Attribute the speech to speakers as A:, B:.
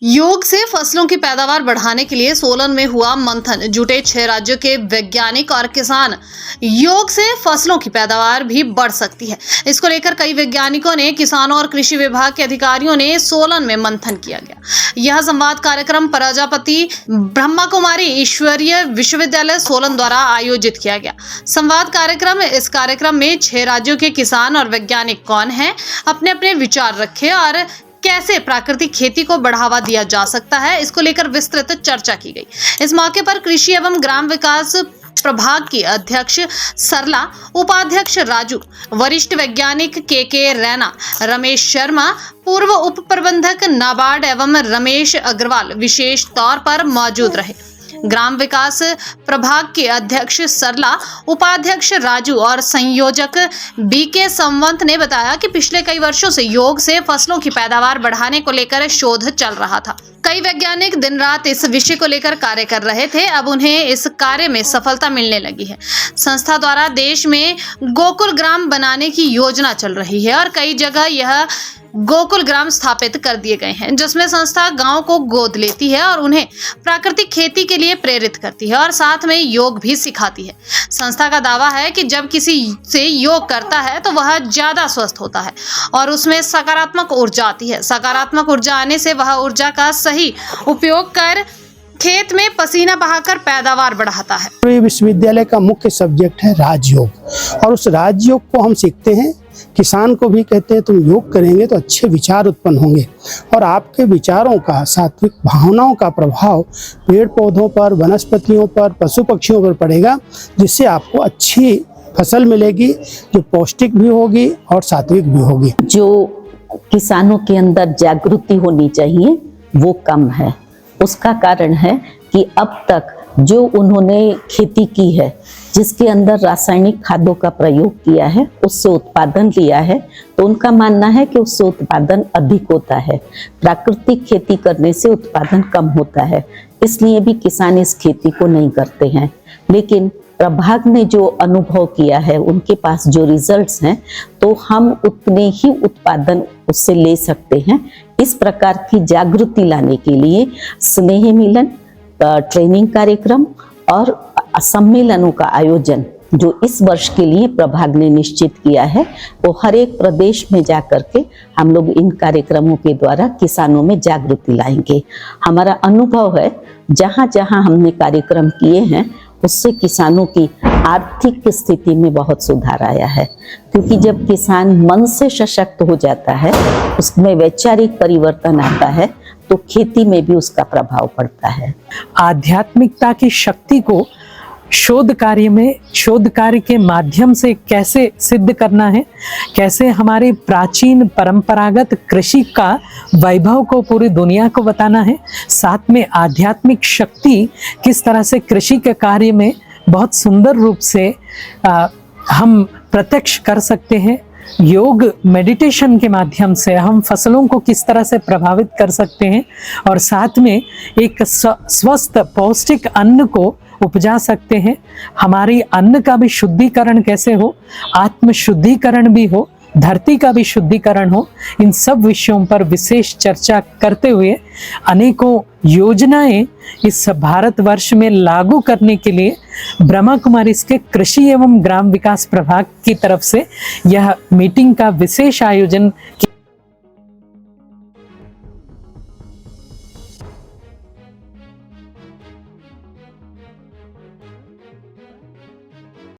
A: योग से फसलों की पैदावार बढ़ाने के लिए सोलन में हुआ मंथन। जुटे 6 राज्यों के वैज्ञानिक और किसान। योग से फसलों की पैदावार भी बढ़ सकती है। इसको लेकर कई वैज्ञानिकों ने, किसानों और कृषि विभाग के अधिकारियों ने सोलन में मंथन किया गया। यह संवाद कार्यक्रम प्रजापति ब्रह्मा कुमारी ईश्वरीय विश्वविद्यालय सोलन द्वारा आयोजित किया गया। संवाद कार्यक्रम, इस कार्यक्रम में 6 राज्यों के किसान और वैज्ञानिक कौन हैं, अपने अपने विचार रखे और कैसे प्राकृतिक खेती को बढ़ावा दिया जा सकता है, इसको लेकर विस्तृत चर्चा की गई। इस मौके पर कृषि एवं ग्राम विकास प्रभाग की अध्यक्ष सरला, उपाध्यक्ष राजू, वरिष्ठ वैज्ञानिक के रैना, रमेश शर्मा, पूर्व उप प्रबंधक नाबार्ड एवं रमेश अग्रवाल विशेष तौर पर मौजूद रहे। ग्राम विकास प्रभाग के अध्यक्ष सरला, उपाध्यक्ष राजू और संयोजक बीके संवंत ने बताया कि पिछले कई वर्षों से योग से फसलों की पैदावार बढ़ाने को लेकर शोध चल रहा था। कई वैज्ञानिक दिन रात इस विषय को लेकर कार्य कर रहे थे। अब उन्हें इस कार्य में सफलता मिलने लगी है। संस्था द्वारा देश में गोकुल ग्राम बनाने की योजना चल रही है और कई जगह यह गोकुल ग्राम स्थापित कर दिए गए हैं, जिसमें संस्था गांव को गोद लेती है और उन्हें प्राकृतिक खेती के लिए प्रेरित करती है और साथ में योग भी सिखाती है। संस्था का दावा है कि जब किसी से योग करता है तो वह ज्यादा स्वस्थ होता है और उसमें सकारात्मक ऊर्जा आती है। सकारात्मक ऊर्जा आने से वह ऊर्जा का सही उपयोग कर खेत में पसीना बहाकर पैदावार बढ़ाता है।
B: विश्वविद्यालय का मुख्य सब्जेक्ट है राजयोग और उस राजयोग को हम सीखते हैं। किसान को भी कहते हैं तुम योग करेंगे तो अच्छे विचार उत्पन्न होंगे और आपके विचारों का, सात्विक भावनाओं का प्रभाव पेड़ पौधों पर, वनस्पतियों पर, पशु पक्षियों पर पड़ेगा, जिससे आपको अच्छी फसल मिलेगी जो पौष्टिक भी होगी और सात्विक भी होगी।
C: जो किसानों के अंदर जागृति होनी चाहिए वो कम है। उसका कारण है कि अब तक जो उन्होंने खेती की है, जिसके अंदर रासायनिक खादों का प्रयोग किया है, उससे उत्पादन लिया है, तो उनका मानना है कि उससे उत्पादन अधिक होता है। प्राकृतिक खेती करने से उत्पादन कम होता है, इसलिए भी किसान इस खेती को नहीं करते हैं। लेकिन प्रभाग ने जो अनुभव किया है, उनके पास जो रिजल्ट्स हैं, तो हम उतने ही उत्पादन उससे ले सकते हैं। इस प्रकार की जागृति लाने के लिए स्नेह मिलन, ट्रेनिंग कार्यक्रम और सम्मेलनों का आयोजन जो इस वर्ष के लिए प्रभाग ने निश्चित किया है, वो हर एक प्रदेश में जाकर के हम लोग इन कार्यक्रमों के द्वारा किसानों में जागृति लाएंगे। हमारा अनुभव है जहाँ जहाँ हमने कार्यक्रम किए हैं, उससे किसानों की आर्थिक स्थिति में बहुत सुधार आया है, क्योंकि जब किसान मन से सशक्त हो जाता है, उसमें वैचारिक परिवर्तन आता है, तो खेती में भी उसका प्रभाव पड़ता है।
D: आध्यात्मिकता की शक्ति को शोध कार्य के माध्यम से कैसे सिद्ध करना है, कैसे हमारे प्राचीन परंपरागत कृषि का वैभव को पूरी दुनिया को बताना है, साथ में आध्यात्मिक शक्ति किस तरह से कृषि के कार्य में बहुत सुंदर रूप से हम प्रत्यक्ष कर सकते हैं। योग मेडिटेशन के माध्यम से हम फसलों को किस तरह से प्रभावित कर सकते हैं और साथ में एक स्वस्थ पौष्टिक अन्न को उपजा सकते हैं। हमारी अन्न का भी शुद्धिकरण कैसे हो, आत्म शुद्धिकरण भी हो, धरती का भी शुद्धिकरण हो, इन सब विषयों पर विशेष चर्चा करते हुए अनेकों योजनाएं इस भारतवर्ष में लागू करने के लिए ब्रह्मा कुमारी के कृषि एवं ग्राम विकास प्रभाग की तरफ से यह मीटिंग का विशेष आयोजन